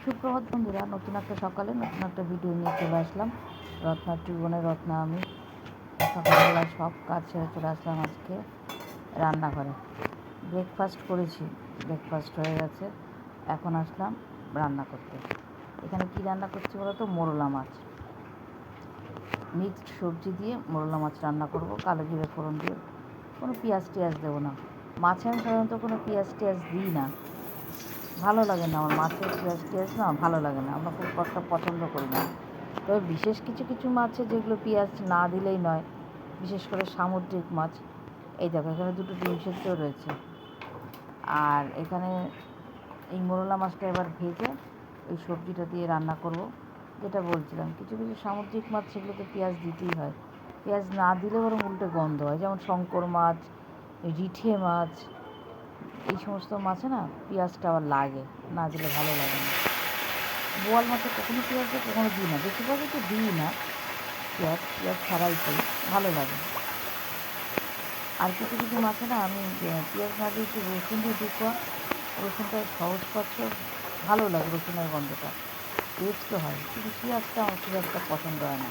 সুপ্রভাত বন্ধুরা, নতুন একটা সকালে নতুন একটা ভিডিও নিয়ে চলে আসলাম। রত্না ত্রিভুবনের রত্না আমি সকালবেলা সব কাজ ছেড়ে চলে আসলাম আজকে রান্নাঘরে। ব্রেকফাস্ট করেছি, ব্রেকফাস্ট হয়ে গেছে, এখন আসলাম রান্না করতে। এখানে কি রান্না করছি বলো তো? মোরলা মাছ, মিক্সড সবজি দিয়ে মোরলা মাছ রান্না করব, কালো জিরে ফোড়ন দিয়ে। কোনো পেঁয়াজ টিয়াজ দেবো না। মাছে আমি সাধারণত কোনো পেঁয়াজ টিয়াজ দিই না, ভালো লাগে না আমার মাছের পেঁয়াজ টিয়াজ না, ভালো লাগে না, আমরা খুব একটা পছন্দ করি না। তবে বিশেষ কিছু কিছু মাছে যেগুলো পেঁয়াজ না দিলেই নয়, বিশেষ করে সামুদ্রিক মাছ। এই দেখো, এখানে দুটো ডিম সেদ্ধ রয়েছে। আর এখানে এই মোরলা মাছটা এবার ভেজে ওই সবজিটা দিয়ে রান্না করব। যেটা বলছিলাম, কিছু কিছু সামুদ্রিক মাছ সেগুলোতে পেঁয়াজ দিতেই হয়, পেঁয়াজ না দিলে বরং উল্টে গন্ধ হয়। যেমন শঙ্কর মাছ, রিঠে মাছ, এই সমস্ত মাছে না পেঁয়াজটা আবার লাগে, না দিলে ভালো লাগে না। বোয়াল মাছে কখনো পেঁয়াজ দিয়ে কখনো দিই না, বেশিরভাগই তো দিই না, পেঁয়াজ পেঁয়াজ ছাড়াই খাই, ভালো লাগে। আর কিছু কিছু মাছে না আমি পেঁয়াজ না দিয়ে একটু রসুন দিয়ে দিই, রসুনটা সহজপাচ্য, ভালো লাগে রসুনের গন্ধটা, টেস্টও হয়। কিন্তু পেঁয়াজটা আমার খুব একটা পছন্দ হয় না।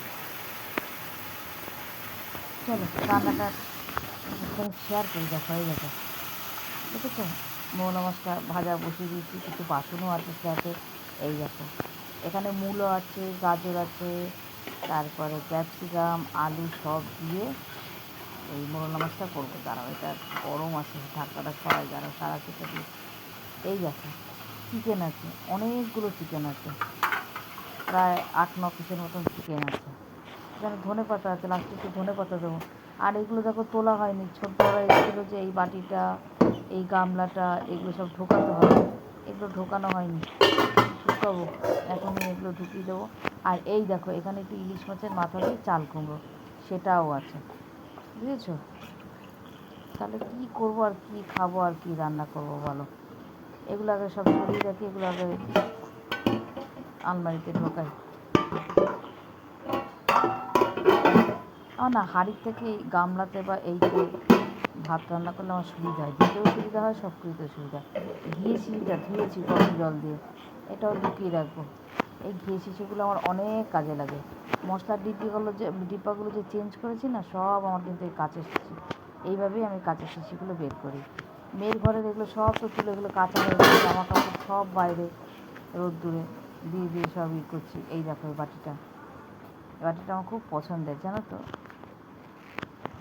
চলো রান্নাটা শেয়ার করি, দেখা হয়ে গেছে। দেখেছো, মোরলা মাছটা ভাজা বসিয়ে দিয়েছি, কিছু বাসনও আছে সাথে। এই দেখো, এখানে মূলো আছে, গাজর আছে, তারপরে ক্যাপসিকাম, আলু সব দিয়ে এই মোরলা মাছটা করবো। দাঁড়াও, এটা গরম আছে, ঢাকাটা সরাই, দাঁড়াও সারা কেটে দিয়ে। এই দেখো, চিকেন আছে, অনেকগুলো চিকেন আছে, প্রায় 8-9 পিসের মতন চিকেন আছে। এখানে ধনে পাতা আছে, লাস্টে একটু ধনে পাতা দেবো। আর এগুলো দেখো তোলা হয়নি, ছোট্টরা এসেছিলো যে এই বাটিটা, এই গামলাটা, এগুলো সব ঢোকাতে হবে, এগুলো ঢোকানো হয়নি, ঢুকাবো এখনই, এগুলো ঢুকিয়ে দেবো। আর এই দেখো, এখানে একটু ইলিশ মাছের মাথা দিয়ে চাল কুমড়ো, সেটাও আছে, বুঝেছো? তাহলে কী করবো আর কী খাবো আর কী রান্না করবো বলো? এগুলো আগে সব সরিয়ে রাখি, এগুলো আগে আলমারিতে ঢোকাই। না, হাঁড়ির থেকে এই গামলাতে বা এইতে ভাত রান্না করলে আমার সুবিধা হয়, দিতেও সুবিধা হয়, সব কিছুতে সুবিধা। ঘিয়ে শিশিটা ধুয়েছি গরম জল দিয়ে, এটাও ঢুকিয়ে রাখবো। এই ঘিয়ে শিশিগুলো আমার অনেক কাজে লাগে। মশলার ডিব্বাগুলো যে চেঞ্জ করেছি না, সব আমার কিন্তু এই কাঁচের শিশি। এইভাবেই আমি কাঁচের শিশিগুলো বের করি। মেয়ের ঘরের এগুলো সব তো তুলে, এগুলো কাঁচা হয়ে গেছে, জামা কাপড় সব বাইরে রোদ্দুরে দিয়ে দিয়ে সব করছি। এই দেখো, এই বাটিটা, এই বাটিটা আমার খুব পছন্দের, জানো তো,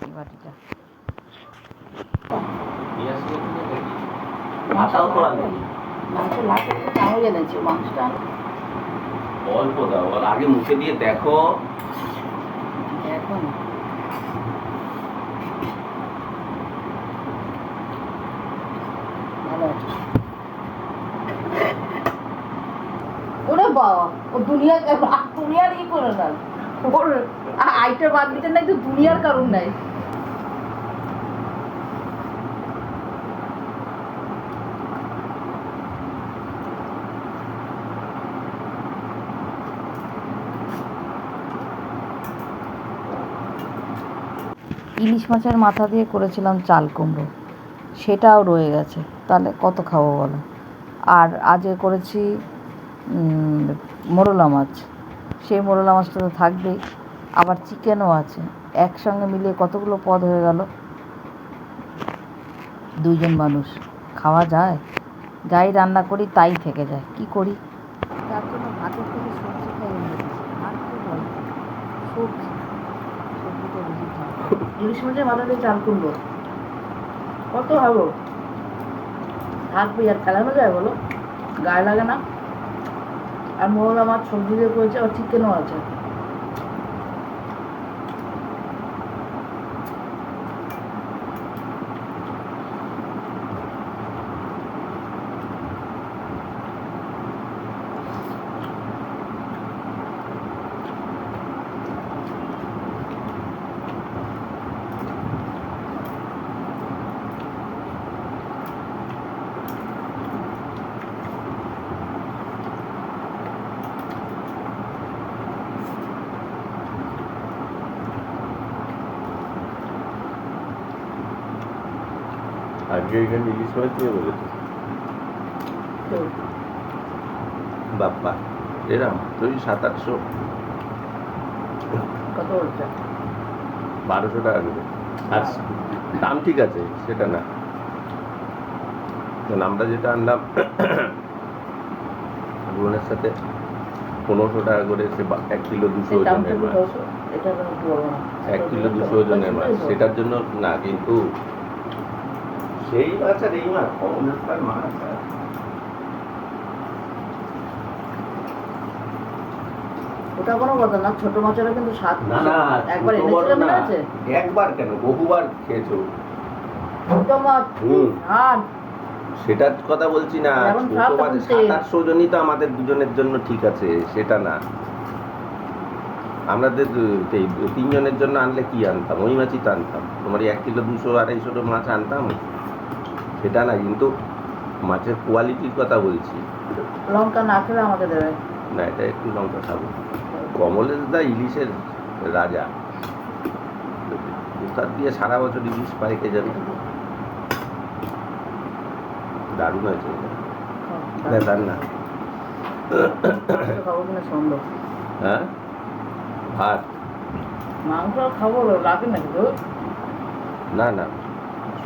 এই বাটিটা। অল্প দাও, আগে মুখে দিয়ে দেখো। এখন ভালো আছে। ওরে বাবা, ও দুনিয়ার ই করে না, ওর আইটার বাদ দিতে নাই তো দুনিয়ার কারণ নাই। ইলিশ মাছের মাথা দিয়ে করেছিলাম চাল কুমড়ো, সেটাও রয়ে গেছে, তাহলে কত খাবো বলো? আর আজকে করেছি মোরলা মাছ, সেই মোরলা মাছটা তো থাকবেই, আবার চিকেনও আছে, একসঙ্গে মিলিয়ে কতগুলো পদ হয়ে গেল। 2 জন মানুষ খাওয়া যায়? যাই রান্না করি তাই থেকে যায়, কি করি? তার জন্য ভাতের থেকে সবজি খাই বেশি, ভাত খুব অল্প, সবজিটা বেশি খাই। ইলিশ মাছের মাথা দিয়ে চাল কুমড়ো কত ভালো থাকবে, আর ফেলানো যায় বলো? গায়ে লাগে না। আর মোরলা মাছ সবজি দিয়ে করেছে, আর চিকেনও আছে। আজকে এখানে ইলিশ মাছ নিয়ে বলেছে। বাপ্পা এরম তুই 700-800 কত বলছে? 1200 টাকা করে। আর দাম ঠিক আছে, সেটা না। কারণ আমরা যেটা আনলাম বোনের সাথে 1500 টাকা করে, সে 1 কিলো 200 এই দামটা ওজনের কি মাছ, বলছো? এটা কেন কি বলবো না? 1 কিলো 200 ওজনের মাছ, সেটার জন্য না। কিন্তু সেই মাছ আর এই মাছ কমলার মাছ আর ওটা কোনো কথা না, ছোট মাছেরও কিন্তু স্বাদ। না না, একবার ছোট বড় এনেছিলাম না। মনে আছে? একবার কেন, বহুবার খেয়েছো। ছোট মাছ আর সেটার কথা বলছি না। যেমন ছোট স্বাদ মাছ তেমন তেল। 700-800 জনই তো আমাদের দুজনের জন্য ঠিক আছে, সেটা না। আমাদের এই 3 জনের জন্য আনলে কি আনতাম, ওই মাছই তো আনতাম। তোমার 1 কিলো 200-250 মাছ আনতাম, সেটা না। কিন্তু মাছের কোয়ালিটির কথা বলছি। লঙ্কা না খেলে আমাকে দেবে। না, এটা একটু লঙ্কা খাবো। কমলেশ দা ইলিশের রাজা, কোথার দিয়ে সারা বছর ইলিশ পাই কে যাবে। দারুণ আছে তার না। খাবো কিনা সন্দেহ। হ্যাঁ, ভাত মাংস খাবো লাগে নাকি তো? না না,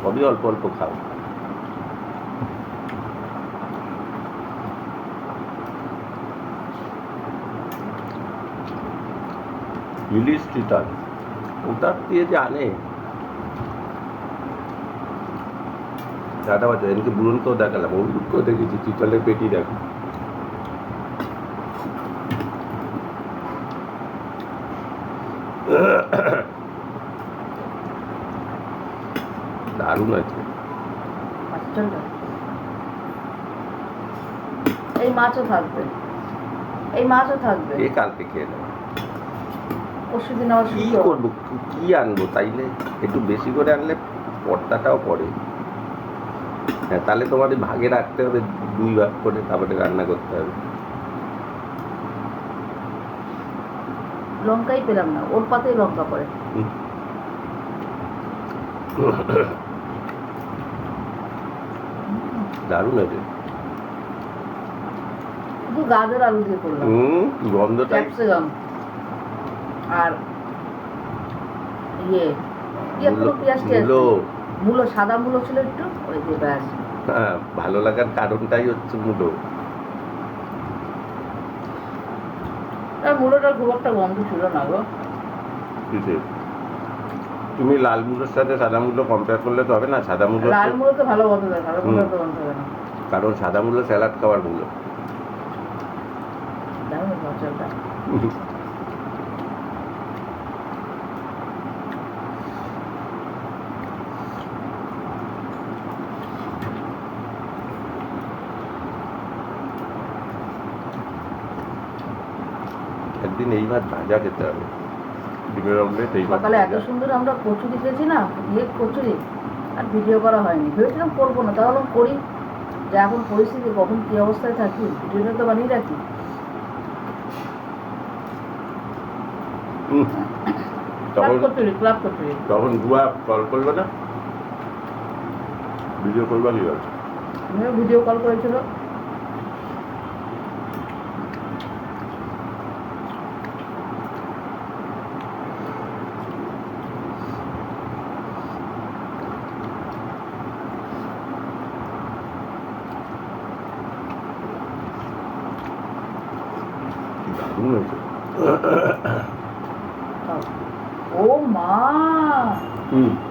সবই অল্প অল্প খাও। ইলিশ চিতল ওটার দিয়ে যে আনে দাদা বাচ্চা, এদিকে বুড়নকেও দেখালাম, অভিরূপকেও দেখেছি, চিতলের পেটি দেখো। দারুণ আছে। এই মাছও থাকবে, এই মাছও থাকবে। এ কালকে খেয়ে নেবো। পরশু দিন আবার কি করবো, কি আনবো? তাইলে একটু বেশি করে আনলে পর্দাটাও পড়ে। হ্যাঁ, তাহলে তোমাদের ভাগে রাখতে হবে, 2 ভাগ করে, তারপরে রান্না করতে হবে। লঙ্কাই পেলাম না, ওর পাতেই লঙ্কা পড়ে। দারুণ আছে। শুধু গাজর আলু দিয়ে করলাম, গন্ধটাই। ক্যাপসিকাম আর পুরো পেঁয়াজ টিয়াজ, মূলো, সাদা মূলো ছিল একটু, ওই দিয়ে ব্যাস। হ্যাঁ, ভালো লাগার কারণটাই হচ্ছে মুলো। আর মূলোটার খুব একটা গন্ধ ছিল না গো। তুমি লাল মুলোর সাথে সাদা মুলো কম্পেয়ার করলে তো হবে না। সাদা মুলো, লাল মূলো তো ভালো গন্ধ দেয়, সাদা মূলো তো গন্ধ দেয় না। কারণ সাদা মুলো স্যালাড খাওয়ার মুলো। দারুণ মশলাটা। একদিন এই ভাত ভাজা খেতে হবে, ডিমের অমলেট। এই সকালে এত সুন্দর আমরা কচুরি খেয়েছি না, কচুরি, আর ভিডিও করা হয়নি। ভেবেছিলাম করবো না, তাহলে করি। যে এখন পরিস্থিতি, কখন কি অবস্থায় থাকি, ভিডিওটা তো বানিয়ে রাখি। তখন বুয়া কল করলো না, ভিডিও করবা কি বল? ভিডিও কল করেছিল। ও মা,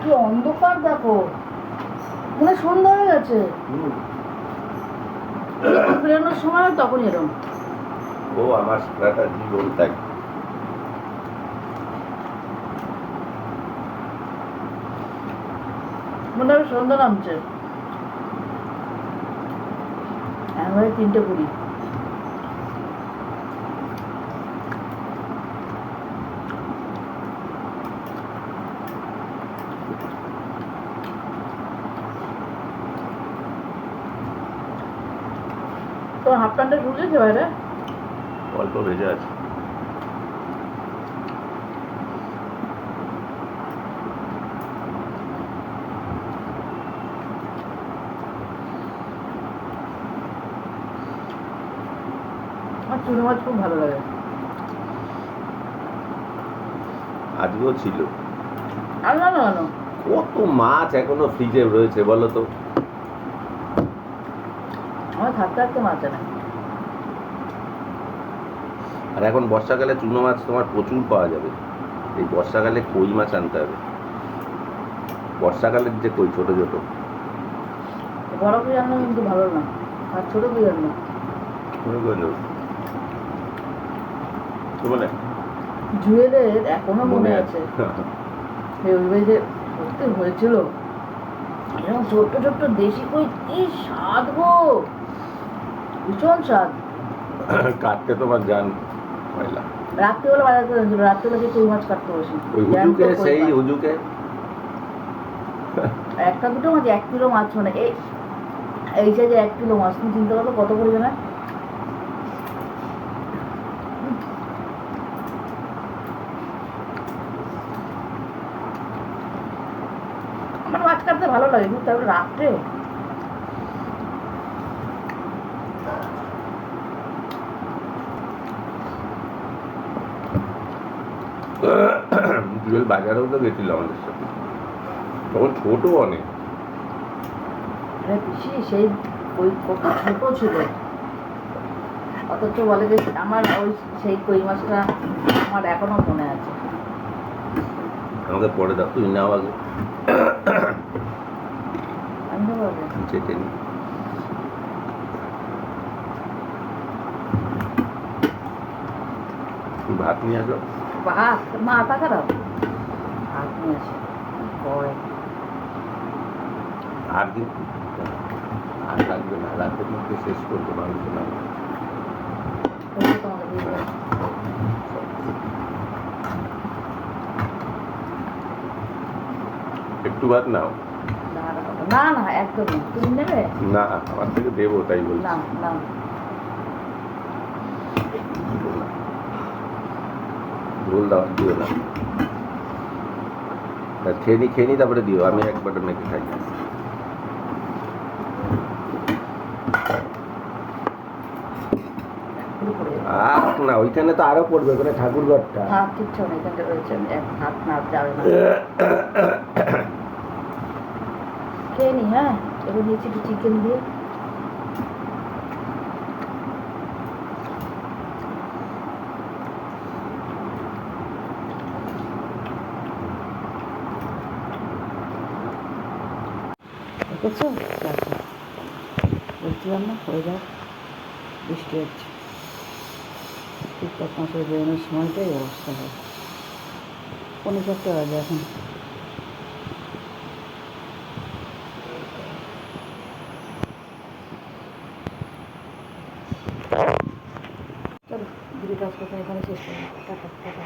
কি অন্ধকার দেখো, মানে সন্ধ্যা হয়ে গেছে। বেরোনোর সময় তখন এরকম। ও আমার সারাটা জীবন তাই। মনে হয় সন্ধ্যা নামছে। একেবারে 3:20। তোমার হাফ প্যান্টটা ঢুকেছে বাইরে? অল্প ভেজে আছে। আমার চুনো মাছ খুব ভালো লাগে। আজকেও ছিল। আর না না না, কত মাছ এখনো ফ্রিজে রয়েছে বলো তো? আমার থাকতে থাকতে মাছ আনে। আর এখন বর্ষাকালে চুনো মাছ তোমার প্রচুর পাওয়া যাবে। এই বর্ষাকালে কই মাছ আনতে হবে, বর্ষাকালের যে কই ছোট ছোট। বড় কই আনলে কিন্তু ভালো না, আর ছোট কই আনলো মানে জুয়েলের এখনো মনে আছে। সেই ওই বাড়িতে করতে হয়েছিল, এরকম ছোট্ট ছোট্ট দেশি কই, কি স্বাদ গো, ভীষণ স্বাদ। কাটতে তোমার জান পয়লা। রাত্রিবেলা বাজার করে এনেছিল, রাত্রিবেলা সেই কই মাছ কাটতে বসি। ওই হুজুকে, সেই হুজুকে একটা দুটো মাছ, 1 কিলো মাছ, মানে এই সাইজে 1 কিলো মাছ, তুমি চিন্তা করো কত করে জানা। আমার মাছ কাটতে ভালো লাগে, কিন্তু তারপরে রাত্রে জুয়েল বাজারেও তো গেছিল আমাদের সাথে, তখন ছোট অনেক। পিসি সেই ওই কত ছোট ছিল, অথচ বলে যে আমার ওই সেই কই মাছটা আমার এখনো মনে আছে। আমাকে পরে দাও, তুই নাও আগে, আমি তো বলবো চেটে নি। ভাত নিয়ে আসো। ভাত মাথা খারাপ, ভাত নিয়ে আসে করে। আর দিন আর লাগবে না, রাতের মধ্যে শেষ করবো মাংস না। তোমাকে দিয়ে দেবো। একটু ভাত নাও। না না একদম না, তুমি নেবে না, আমার থেকে দেবো তাই বলছি। না না, ঝোল দাও, দিও না। খেয়ে নি তারপরে দিও, আমি একবার মেখে খাই। আর না, ওইখানে তো আরো পড়বে, ওখানে ঠাকুর ঘরটা। ভাত কিচ্ছু নেই, এখানটা রয়েছে, এক ভাত না যাবে না। খেয়ে নি, হ্যাঁ এবার দিয়েছি একটু চিকেন দিয়ে। দেখেছো বলছিলাম না হয়ে যাও, বৃষ্টি হচ্ছে, ঠিকঠাক মাসের বেরোনোর সময়টাই অবস্থা হয়। 4:45 বাজে এখন। চলো ভিডিওটা আজকে এখানে শেষ করি, টাটা টাটা।